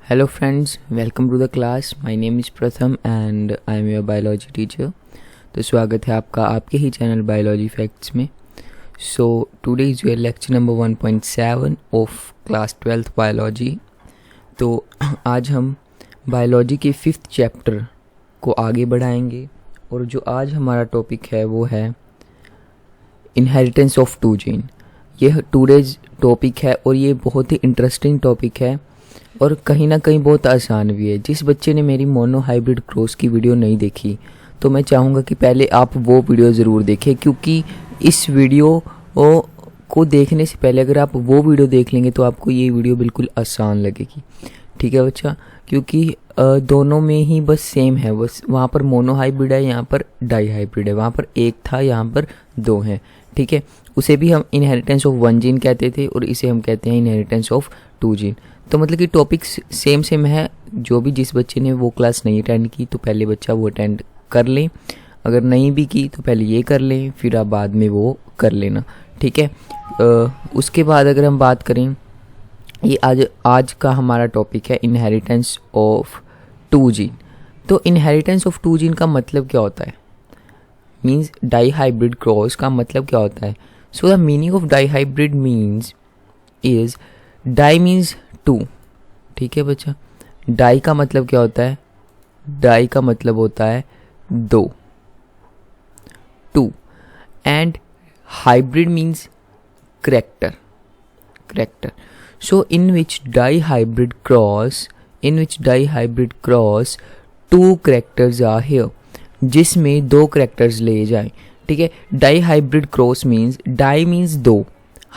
Hello friends, welcome to the class. My name is Pratham and I am your biology teacher. तो स्वागत है आपका आपके ही channel biology facts में. So today is your lecture number 1.7 of class 12th biology. तो आज हम biology के 5th चैप्टर को आगे बढ़ाएंगे और जो आज हमारा टॉपिक है वो है इनहेरिटेंस ऑफ टू जीन. यह टुडेज टॉपिक है और ये बहुत ही इंटरेस्टिंग टॉपिक है और कहीं ना कहीं बहुत आसान भी है. जिस बच्चे ने मेरी मोनो हाइब्रिड क्रॉस की वीडियो नहीं देखी तो मैं चाहूँगा कि पहले आप वो वीडियो ज़रूर देखें, क्योंकि इस वीडियो को देखने से पहले अगर आप वो वीडियो देख लेंगे तो आपको ये वीडियो बिल्कुल आसान लगेगी. ठीक है बच्चा, क्योंकि दोनों में ही बस सेम है. बस वहाँ पर मोनो हाइब्रिड है, यहाँ पर डाई हाइब्रिड है. वहाँ पर एक था, यहाँ पर दो हैं. ठीक है, उसे भी हम इनहेरिटेंस ऑफ वन जीन कहते थे और इसे हम कहते हैं इनहेरिटेंस ऑफ टू जीन. तो मतलब कि टॉपिक सेम है. जो भी जिस बच्चे ने वो क्लास नहीं अटेंड की तो पहले बच्चा वो अटेंड कर लें. अगर नहीं भी की तो पहले ये कर लें, फिर आप बाद में वो कर लेना. ठीक है, उसके बाद अगर हम बात करें, ये आज का हमारा टॉपिक है इनहेरिटेंस ऑफ टू जीन. तो इनहेरिटेंस ऑफ टू जीन का मतलब क्या होता है? मीन्स डाई हाइब्रिड क्रॉस का मतलब क्या होता है? So the meaning of dihybrid means is di means two. ठीक है बच्चा, डाई का मतलब क्या होता है? डाई का मतलब होता है दो, two. And hybrid means character. So in which dihybrid cross two characters are here, जिसमें दो characters ले जाएं. ठीक है, dihybrid cross means die means दो,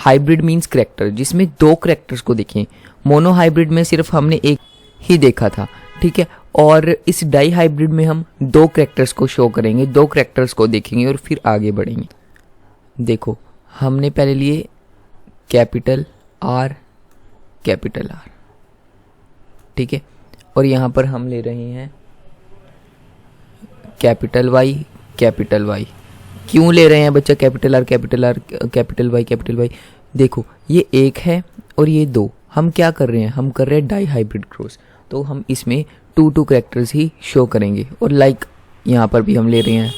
hybrid means character, जिसमें दो characters को देखें. मोनो हाइब्रिड में सिर्फ हमने एक ही देखा था. ठीक है, और इस डाई हाइब्रिड में हम दो characters को शो करेंगे, दो characters को देखेंगे और फिर आगे बढ़ेंगे. देखो, हमने पहले लिए कैपिटल आर. ठीक है, और यहाँ पर हम ले रहे हैं कैपिटल वाई. क्यों ले रहे हैं बच्चा कैपिटल आर, कैपिटल वाई? देखो, ये एक है और ये दो. हम क्या कर रहे हैं? हम कर रहे हैं डाई हाइब्रिड क्रॉस, तो हम इसमें टू कैरेक्टर्स ही शो करेंगे. और लाइक यहाँ पर भी हम ले रहे हैं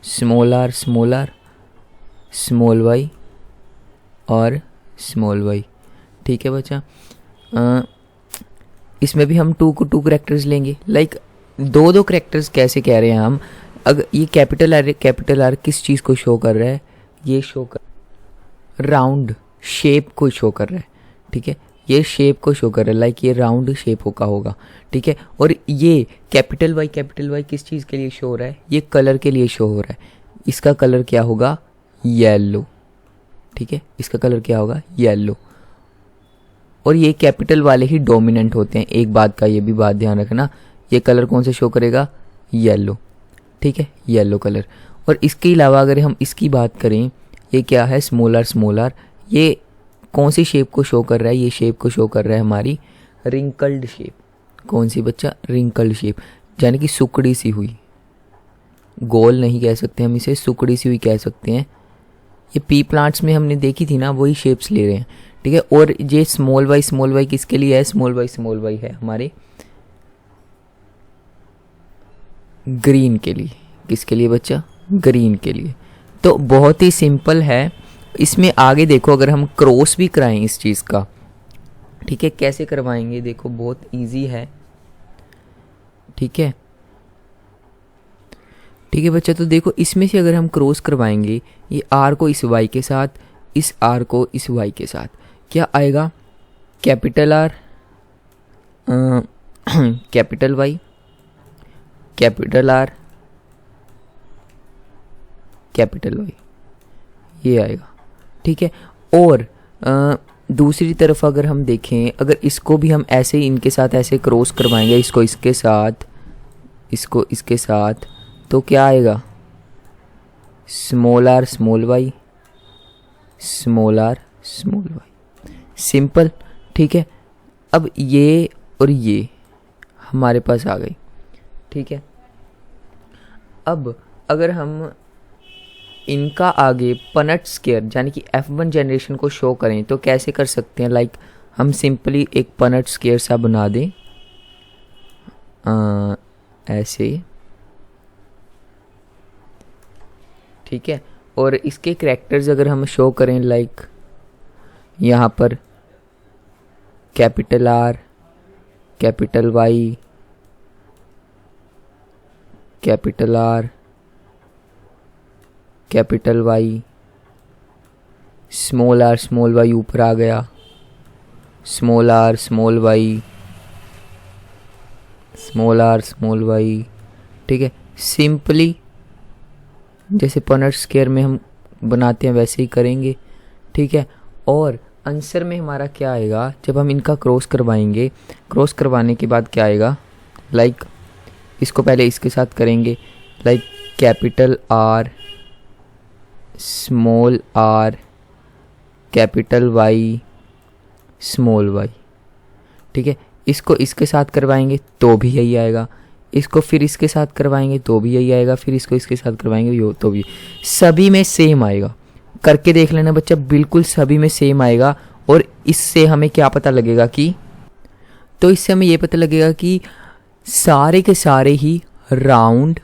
स्मॉल आर, स्मॉल वाई और स्मॉल वाई. ठीक है बच्चा, इसमें भी हम टू कैरेक्टर्स लेंगे. लाइक दो कैरेक्टर्स कैसे कह रहे हैं हम? अगर ये कैपिटल आर किस चीज़ को शो कर रहा है? ये शो कर राउंड शेप को शो कर रहा है. ठीक है, ये शेप को शो कर रहा है, लाइक ये राउंड शेप का होगा. ठीक है, और ये कैपिटल वाई किस चीज़ के लिए शो हो रहा है? ये कलर के लिए शो हो रहा है. इसका कलर क्या होगा? येलो. ठीक है, इसका कलर क्या होगा? येलो. और ये कैपिटल वाले ही डोमिनेंट होते हैं. एक बात का ये भी बात ध्यान रखना, ये कलर कौन से शो करेगा? येलो. ठीक है, येलो कलर. और इसके अलावा अगर हम इसकी बात करें, ये क्या है? Small R. ये कौन सी शेप को शो कर रहा है? ये शेप को शो कर रहा है हमारी रिंकल्ड शेप. कौन सी बच्चा? रिंकल्ड शेप, यानी कि सुकड़ी सी हुई. गोल नहीं कह सकते हम इसे, सुकड़ी सी हुई कह सकते हैं. ये पी प्लांट्स में हमने देखी थी ना, वही शेप्स ले रहे हैं. ठीक है, और ये स्मॉल वाई किसके लिए है? स्मॉल वाई है हमारे ग्रीन के लिए. किसके लिए बच्चा? ग्रीन के लिए. तो बहुत ही सिंपल है. इसमें आगे देखो, अगर हम क्रॉस भी कराएं इस चीज़ का, ठीक है, कैसे करवाएंगे? देखो, बहुत इजी है. ठीक है बच्चा, तो देखो, इसमें से अगर हम क्रॉस करवाएंगे, ये आर को इस वाई के साथ, इस आर को इस वाई के साथ, क्या आएगा? Capital R, capital Y, capital R, capital Y, ये आएगा. ठीक है, और दूसरी तरफ अगर हम देखें, अगर इसको भी हम ऐसे इनके साथ ऐसे क्रॉस करवाएंगे, इसको इसके साथ, इसको इसके साथ, तो क्या आएगा? Small R small Y. Simple. ठीक है, अब ये और ये हमारे पास आ गई. ठीक है, अब अगर हम इनका आगे पनट स्क्वायर यानी कि F1 जनरेशन को शो करें तो कैसे कर सकते हैं? लाइक हम सिंपली एक पनट स्क्वायर सा बना दें ऐसे, ठीक है। और इसके करैक्टर्स अगर हम शो करें लाइक यहाँ पर capital R, capital Y, capital R, capital Y, small R small Y ऊपर आ गया, small R small Y, small R small Y, ठीक है। सिंपली जैसे पनट स्क्वायर में हम बनाते हैं वैसे ही करेंगे, ठीक है। और आंसर में हमारा क्या आएगा जब हम इनका क्रॉस करवाएंगे, क्रॉस करवाने के बाद क्या आएगा, लाइक इसको पहले इसके साथ करेंगे, like capital R small R, capital Y small Y, ठीक है। इसको इसके साथ करवाएंगे तो भी यही आएगा, इसको फिर इसके साथ करवाएंगे तो भी यही आएगा, फिर इसको इसके साथ करवाएंगे तो भी, सभी में सेम आएगा। करके देख लेना बच्चा, बिल्कुल सभी में सेम आएगा। और इससे हमें क्या पता लगेगा कि, तो इससे हमें ये पता लगेगा कि सारे के सारे ही राउंड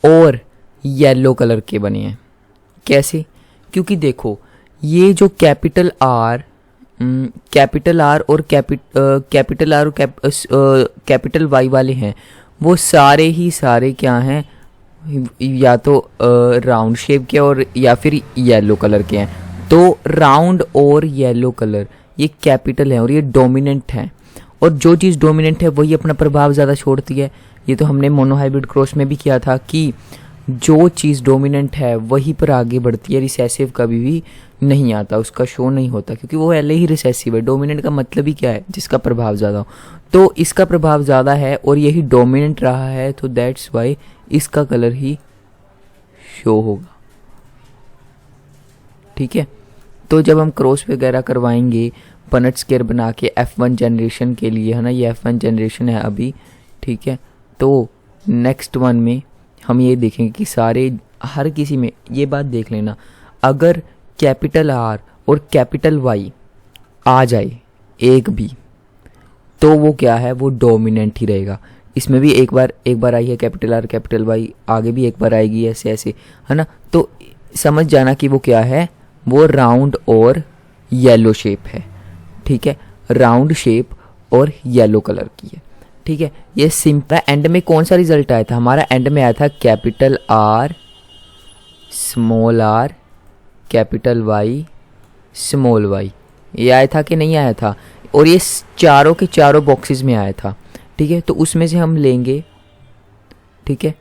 और येलो कलर के बने हैं। कैसे? क्योंकि देखो ये जो कैपिटल आर और कैपिटल वाई वाले हैं वो सारे ही सारे क्या हैं, या तो राउंड शेप के और या फिर येलो कलर के हैं। तो राउंड और येलो कलर ये कैपिटल है और ये डोमिनेंट है, और जो चीज़ डोमिनेंट है वही अपना प्रभाव ज़्यादा छोड़ती है। ये तो हमने मोनोहाइब्रिड क्रॉस में भी किया था कि जो चीज़ डोमिनेंट है वही पर आगे बढ़ती है, रिसेसिव कभी भी नहीं आता, उसका शो नहीं होता, क्योंकि वो पहले ही रिसेसिव है। डोमिनेंट का मतलब ही क्या है, जिसका प्रभाव ज़्यादा हो। तो इसका प्रभाव ज़्यादा है और यही डोमिनेंट रहा है, तो दैट्स वाई इसका कलर ही शो होगा, ठीक है। तो जब हम क्रॉस वगैरह करवाएंगे पनट स्क्वायर बना के F1 जनरेशन के लिए, है ना, ये F1 जनरेशन है अभी, ठीक है। तो नेक्स्ट वन में हम ये देखेंगे कि सारे हर किसी में, ये बात देख लेना, अगर कैपिटल आर और कैपिटल वाई आ जाए एक भी, तो वो क्या है, वो डोमिनेंट ही रहेगा। इसमें भी एक बार आई है कैपिटल आर कैपिटल वाई, आगे भी एक बार आएगी, ऐसे ऐसे, है ना। तो समझ जाना कि वो क्या है, वो राउंड और येलो शेप है, ठीक है। राउंड शेप और येलो कलर की है, ठीक है। ये सिंपल। एंड में कौन सा रिजल्ट आया था हमारा, एंड में आया था capital R small R capital Y small Y, ये आया था कि नहीं आया था, और ये चारों के चारों बॉक्सेस में आया था, ठीक है। तो उसमें से हम लेंगे, ठीक है,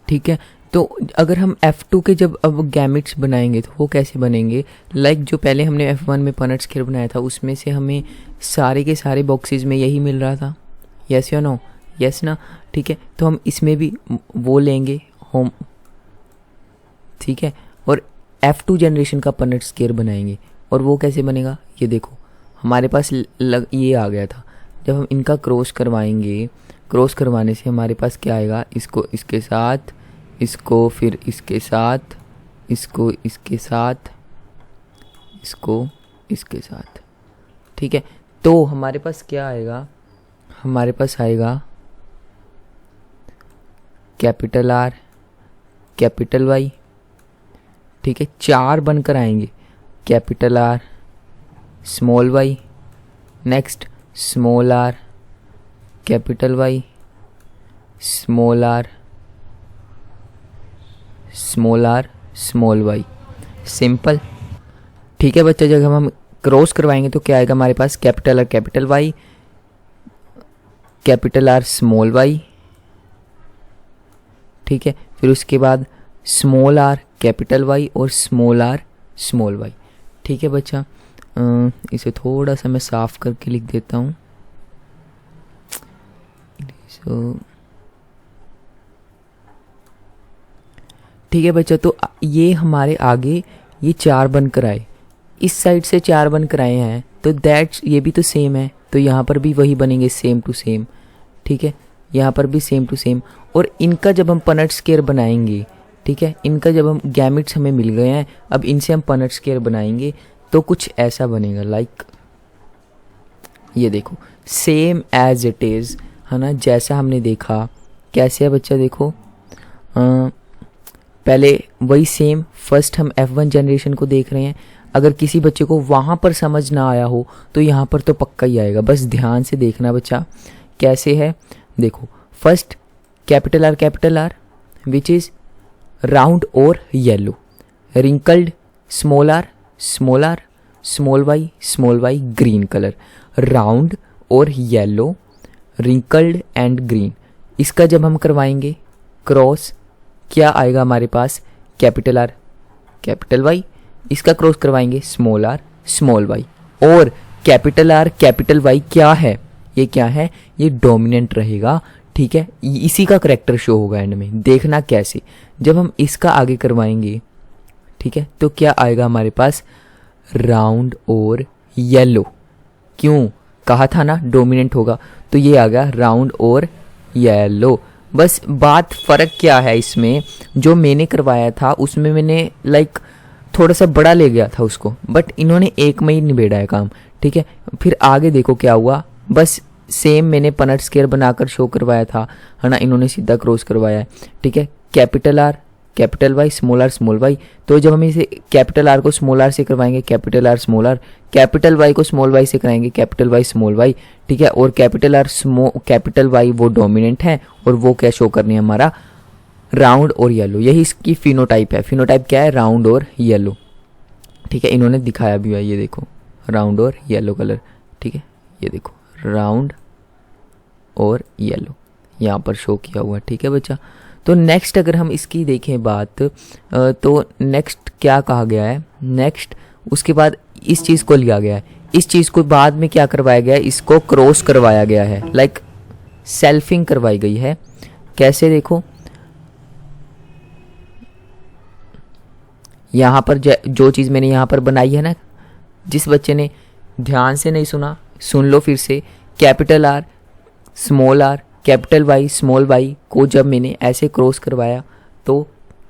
ठीक है। तो अगर हम F2 के जब अब गैमेट्स बनाएंगे तो वो कैसे बनेंगे, लाइक जो पहले हमने F1 में पनट स्क्वायर बनाया था उसमें से हमें सारे के सारे बॉक्सेस में यही मिल रहा था, यस या नो, यस ना, ठीक है। तो हम इसमें भी वो लेंगे होम, ठीक है, और F2 जनरेशन का पनट स्क्वायर बनाएंगे। और वो कैसे बनेगा, ये देखो हमारे पास ये आ गया था। जब हम इनका क्रॉस करवाएंगे, क्रॉस करवाने से हमारे पास क्या आएगा, इसको इसके साथ, इसको फिर इसके साथ, इसको इसके साथ, इसको इसके साथ, ठीक है। तो हमारे पास क्या आएगा, हमारे पास आएगा कैपिटल आर कैपिटल वाई, ठीक है। चार बनकर आएंगे, capital R small Y, next small R capital Y small R small R small Y, simple, ठीक है बच्चा। जब हम क्रॉस करवाएंगे तो क्या आएगा हमारे पास, capital R capital Y, capital R small Y, ठीक है। फिर उसके बाद स्मॉल आर कैपिटल वाई और स्मॉल आर स्मॉल वाई, ठीक है बच्चा। इसे थोड़ा सा मैं साफ करके लिख देता हूँ। ठीक है बच्चा, तो ये हमारे आगे ये चार बनकर आए, इस साइड से चार बनकर आए हैं, तो दैट्स ये भी तो सेम है, तो यहाँ पर भी वही बनेंगे सेम टू सेम, ठीक है। यहाँ पर भी सेम टू सेम। और इनका जब हम पनट स्क्वायर बनाएंगे, ठीक है, इनका जब हम गैमेट्स हमें मिल गए हैं, अब इनसे हम पनट स्क्वायर बनाएंगे तो कुछ ऐसा बनेगा लाइक ये देखो, सेम एज इट इज़, है ना, जैसा हमने देखा। कैसे है बच्चा, देखो पहले वही सेम, फर्स्ट हम F1 जनरेशन को देख रहे हैं। अगर किसी बच्चे को वहाँ पर समझ ना आया हो तो यहाँ पर तो पक्का ही आएगा, बस ध्यान से देखना बच्चा। कैसे है, देखो first capital R which is round और yellow, wrinkled small R small Y green colour, round और येलो, रिंकल्ड एंड ग्रीन। इसका जब हम करवाएंगे क्रॉस, क्या आएगा हमारे पास, कैपिटल आर कैपिटल वाई, इसका क्रॉस करवाएंगे स्मॉल आर स्मॉल वाई। और कैपिटल आर कैपिटल वाई क्या है, ये क्या है, ये डोमिनेंट रहेगा, ठीक है। इसी का करेक्टर शो होगा एंड में, देखना कैसे। जब हम इसका आगे करवाएंगे, ठीक है, तो क्या आएगा हमारे पास, राउंड और येलो। क्यों, कहा था ना डोमिनेंट होगा, तो ये आ गया राउंड और येलो। बस बात फ़र्क क्या है इसमें, जो मैंने करवाया था उसमें मैंने लाइक थोड़ा सा बड़ा ले गया था उसको, बट इन्होंने एक में ही निबेड़ा है काम, ठीक है। फिर आगे देखो क्या हुआ, बस सेम मैंने पनट स्केयर बनाकर शो करवाया था, है ना, इन्होंने सीधा क्रॉस करवाया है, ठीक है। Capital R capital Y small Y, तो जब हम इसे कैपिटल आर को स्मॉल आर से करवाएंगे capital R small R, capital Y को स्मॉल वाई से कराएंगे कैपिटल वाई स्मॉल वाई, ठीक है। और कैपिटल वाई वो डोमिनेंट है और वो क्या शो करनी है, हमारा राउंड और येलो। यही इसकी फिनोटाइप है। फिनोटाइप क्या है, राउंड और येलो, ठीक है। इन्होंने दिखाया भी है, ये देखो राउंड और येलो कलर, ठीक है, ये देखो राउंड और येलो यहाँ पर शो किया हुआ, ठीक है बच्चा। तो नेक्स्ट अगर हम इसकी देखें बात, तो नेक्स्ट क्या कहा गया है, नेक्स्ट उसके बाद इस चीज़ को लिया गया है, इस चीज़ को बाद में क्या करवाया गया है, इसको क्रॉस करवाया गया है, लाइक सेल्फिंग करवाई गई है। कैसे, देखो यहाँ पर जो चीज़ मैंने यहाँ पर बनाई है ना, जिस बच्चे ने ध्यान से नहीं सुना, सुन लो फिर से। Capital R capital Y small Y को जब मैंने ऐसे क्रॉस करवाया तो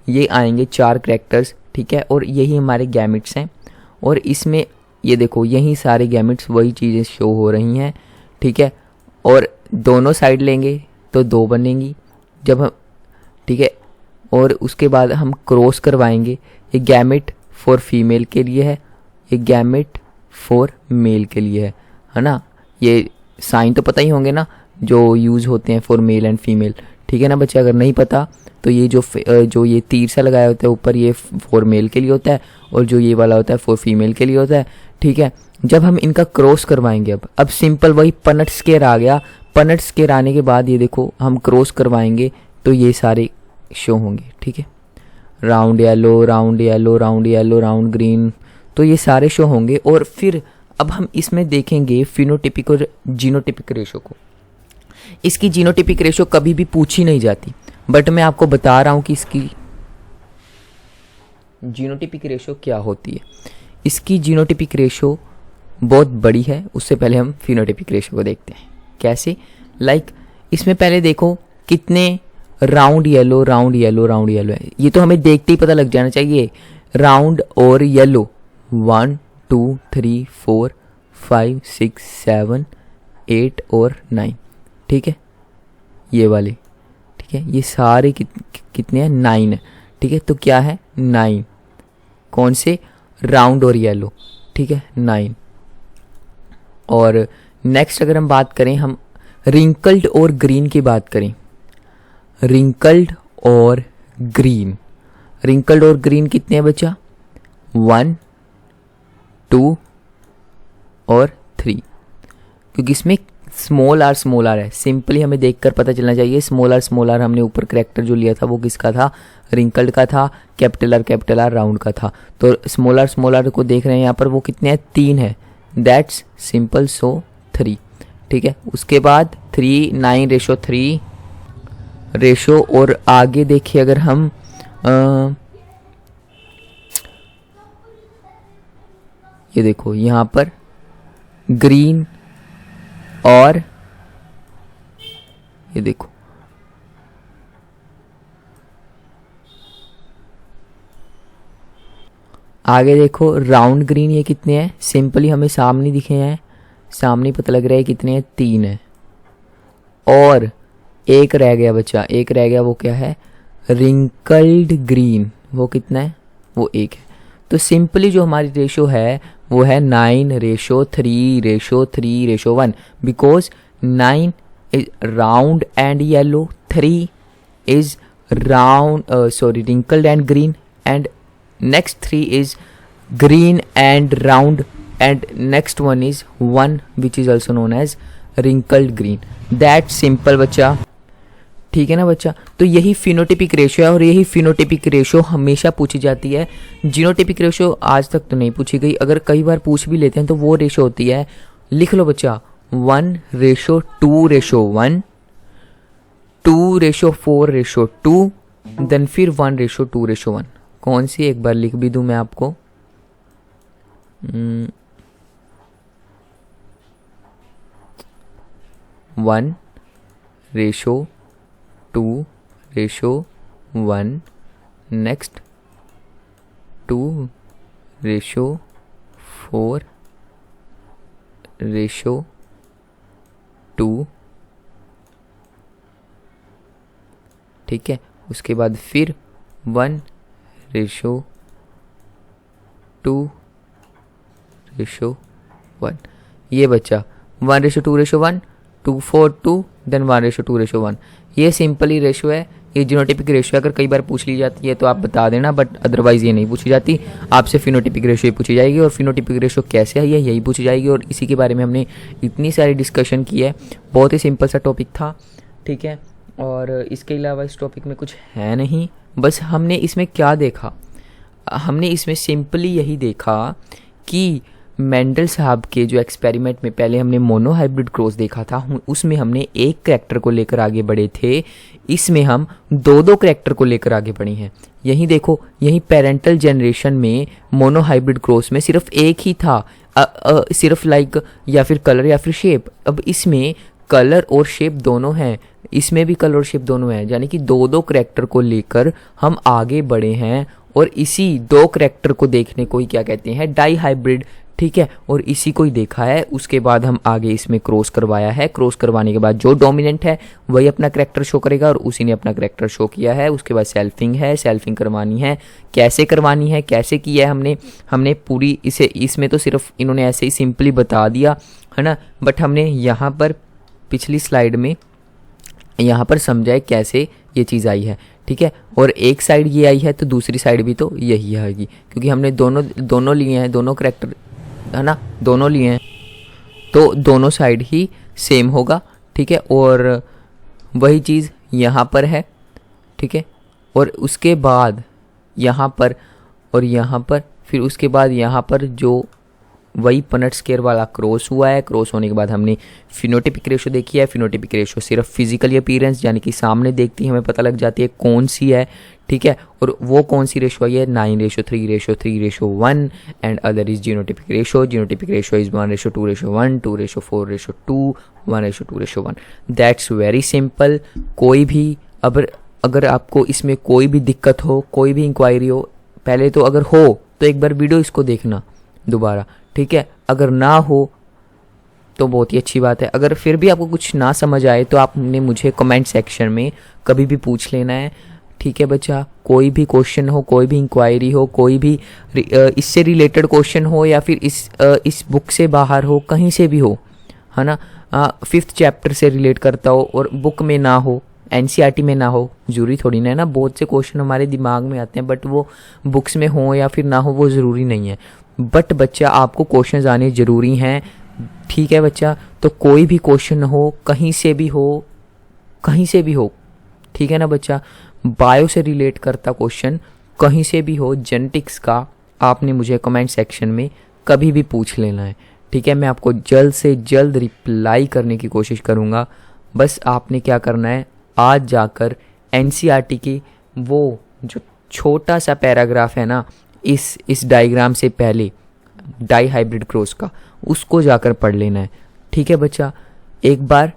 ये आएंगे 4 कैरेक्टर्स, ठीक है। और यही हमारे गैमेट्स हैं, और इसमें ये देखो यही सारे गैमेट्स वही चीज़ें शो हो रही हैं, ठीक है। और दोनों साइड लेंगे तो 2 बनेंगी जब हम, ठीक है। और उसके बाद हम क्रॉस करवाएंगे, ये गैमेट फॉर फीमेल के लिए है, ये गैमेट फॉर मेल के लिए है ना। ये साइन तो पता ही होंगे ना जो यूज़ होते हैं फॉर मेल एंड फीमेल, ठीक है ना बच्चे। अगर नहीं पता तो ये जो ये तीर सा लगाया होता है ऊपर, ये फॉर मेल के लिए होता है, और जो ये वाला होता है फॉर फीमेल के लिए होता है, ठीक है। जब हम इनका क्रॉस करवाएंगे, अब सिंपल वही पनट स्केयर आ गया। पनट स्केयर आने के बाद ये देखो हम क्रॉस करवाएंगे तो ये सारे शो होंगे, ठीक है। राउंड येलो राउंड ग्रीन, तो ये सारे शो होंगे। और फिर अब हम इसमें देखेंगे फिनोटिपिक और जीनोटिपिक रेशो को। इसकी जीनोटिपिक रेशो कभी भी पूछी नहीं जाती, बट मैं आपको बता रहा हूं कि इसकी जीनोटिपिक रेशो क्या होती है। इसकी जीनोटिपिक रेशो बहुत बड़ी है। उससे पहले हम फिनोटिपिक रेशो को देखते हैं। कैसे, लाइक इसमें पहले देखो कितने राउंड येलो है। ये तो हमें देखते ही पता लग जाना चाहिए, राउंड और येलो 1 2 3 4 5 6 7 8 और 9, ठीक है, ये वाले, ठीक है। ये सारे कितने हैं, 9 है, ठीक है। तो क्या है, 9 कौन से, राउंड और येलो, ठीक है, 9। और नेक्स्ट अगर हम बात करें, हम रिंकल्ड और ग्रीन की बात करें, रिंकल्ड और ग्रीन कितने हैं बच्चा, 1 2 और 3, क्योंकि इसमें स्मॉल आर है। सिंपली हमें देखकर पता चलना चाहिए। स्मॉल आर हमने ऊपर करेक्टर जो लिया था वो किसका था, रिंकल्ड का था। कैपिटल आर राउंड का था। तो स्मॉल आर को देख रहे हैं यहाँ पर, वो कितने हैं, 3 है। दैट्स सिंपल, सो 3, ठीक है। उसके बाद 3 9:3 रेशो। और आगे देखिए अगर हम ये देखो यहाँ पर ग्रीन और ये देखो आगे देखो राउंड ग्रीन ये कितने हैं, सिंपली हमें सामने दिखे हैं, सामने पता लग रहा है कितने हैं, 3 है। और एक रह गया बच्चा, एक रह गया, वो क्या है, रिंकल्ड ग्रीन, वो कितना है, वो 1 है। तो सिंपली जो हमारी रेशो है वो है 9:3:3:1 because 9 is round and yellow, 3 is wrinkled and green, and next 3 is green and round, and next one is 1 which is also known as wrinkled green. That simple बच्चा, ठीक है ना बच्चा। तो यही फिनोटिपिक रेशो है और यही फिनोटिपिक रेशो हमेशा पूछी जाती है। जीनोटिपिक रेशो आज तक तो नहीं पूछी गई, अगर कई बार पूछ भी लेते हैं तो वो रेशो होती है, लिख लो बच्चा, 1:2:1, 2:4:2, देन फिर 1:2:1। कौन सी, एक बार लिख भी दूं मैं आपको, 1:2:1, नेक्स्ट 2:4:2, ठीक है। उसके बाद फिर 1:2:1, ये बच्चा 1:2:1, 2:4:2, देन 1:2:1। ये सिंपली रेशो है, ये जीनोटिपिक रेशो है। अगर कई बार पूछ ली जाती है तो आप बता देना, बट अदरवाइज ये नहीं पूछी जाती, आपसे फिनोटिपिक रेशो ही पूछी जाएगी। और फिनोटिपिक रेशो कैसे है यही पूछी जाएगी, और इसी के बारे में हमने इतनी सारी डिस्कशन की है। बहुत ही सिंपल सा टॉपिक था, ठीक है। और इसके अलावा इस टॉपिक में कुछ है नहीं, बस हमने इसमें क्या देखा, हमने इसमें सिंपली यही देखा कि मेंडल साहब के जो एक्सपेरिमेंट में पहले हमने मोनोहाइब्रिड क्रॉस देखा था, उसमें हमने एक करैक्टर को लेकर आगे बढ़े थे, इसमें हम 2-2 करैक्टर को लेकर आगे बढ़े हैं। यहीं देखो, यहीं पेरेंटल जनरेशन में मोनोहाइब्रिड क्रॉस में सिर्फ एक ही था, सिर्फ लाइक या फिर कलर या फिर शेप। अब इसमें कलर और शेप दोनों हैं, इसमें भी कलर और शेप दोनों हैं, यानी कि 2-2 करैक्टर को लेकर हम आगे बढ़े हैं। और इसी 2 करैक्टर को देखने को ही क्या कहते हैं, डाई हाइब्रिड, ठीक है। और इसी को ही देखा है, उसके बाद हम आगे इसमें क्रॉस करवाया है। क्रॉस करवाने के बाद जो डोमिनेंट है वही अपना करैक्टर शो करेगा, और उसी ने अपना करैक्टर शो किया है। उसके बाद सेल्फिंग है, सेल्फिंग करवानी है, कैसे करवानी है, कैसे किया है हमने पूरी इसे, इसमें तो सिर्फ इन्होंने ऐसे ही सिंपली बता दिया है ना, बट हमने यहाँ पर पिछली स्लाइड में यहाँ पर समझा है कैसे ये चीज़ आई है, ठीक है। और एक साइड ये आई है तो दूसरी साइड भी तो यही आएगी, क्योंकि हमने दोनों लिए हैं, दोनों करैक्टर है ना, दोनों लिए हैं, तो दोनों साइड ही सेम होगा, ठीक है। और वही चीज़ यहाँ पर है, ठीक है। और उसके बाद यहाँ पर और यहाँ पर, फिर उसके बाद यहाँ पर जो वही पनट स्क्वायर वाला क्रॉस हुआ है। क्रॉस होने के बाद हमने फिनोटिपिक रेशो देखी है। फिनोटिपिक रेशो सिर्फ फिजिकल अपीयरेंस यानी कि सामने देखती हमें पता लग जाती है कौन सी है, ठीक है। और वो कौन सी रेशो है, 9:3:3:1 and other is genotypic ratio. Genotypic ratio is 1:2:1, 2:4:2, 1:2:1। That's very simple. कोई भी अगर आपको इसमें कोई भी दिक्कत हो, कोई भी इंक्वायरी हो, पहले तो अगर हो तो एक बार वीडियो इसको देखना दोबारा, ठीक है। अगर ना हो तो बहुत ही अच्छी बात है। अगर फिर भी आपको कुछ ना समझ आए तो आपने मुझे कमेंट सेक्शन में कभी भी पूछ लेना है, ठीक है बच्चा। कोई भी क्वेश्चन हो, कोई भी इंक्वायरी हो, कोई भी इससे रिलेटेड क्वेश्चन हो, या फिर इस बुक से बाहर हो, कहीं से भी हो, है ना, 5th चैप्टर से रिलेट करता हो और बुक में ना हो, एनसीईआरटी में ना हो, जरूरी थोड़ी ना है ना। बहुत से क्वेश्चन हमारे दिमाग में आते हैं बट वो बुक्स में हो या फिर ना हो वो ज़रूरी नहीं है। बट बच्चा आपको क्वेश्चंस आने ज़रूरी हैं, ठीक है बच्चा। तो कोई भी क्वेश्चन हो, कहीं से भी हो, कहीं से भी हो, ठीक है ना बच्चा। बायो से रिलेट करता क्वेश्चन कहीं से भी हो, जेनेटिक्स का, आपने मुझे कमेंट सेक्शन में कभी भी पूछ लेना है, ठीक है। मैं आपको जल्द से जल्द रिप्लाई करने की कोशिश करूँगा। बस आपने क्या करना है, आज जाकर एनसीईआरटी की वो जो छोटा सा पैराग्राफ है ना इस डायग्राम से पहले, डाई हाइब्रिड क्रॉस का, उसको जाकर पढ़ लेना है, ठीक है बच्चा। एक बार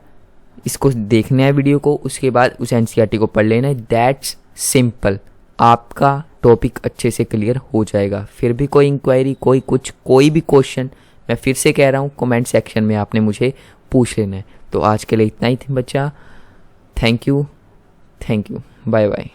इसको देखना है वीडियो को, उसके बाद उस एनसीईआरटी को पढ़ लेना है। That's simple. आपका टॉपिक अच्छे से क्लियर हो जाएगा। फिर भी कोई इंक्वायरी, कोई भी क्वेश्चन, मैं फिर से कह रहा हूँ, कमेंट सेक्शन में आपने मुझे पूछ लेना है। तो आज के लिए इतना ही थी बच्चा। Thank you, bye bye.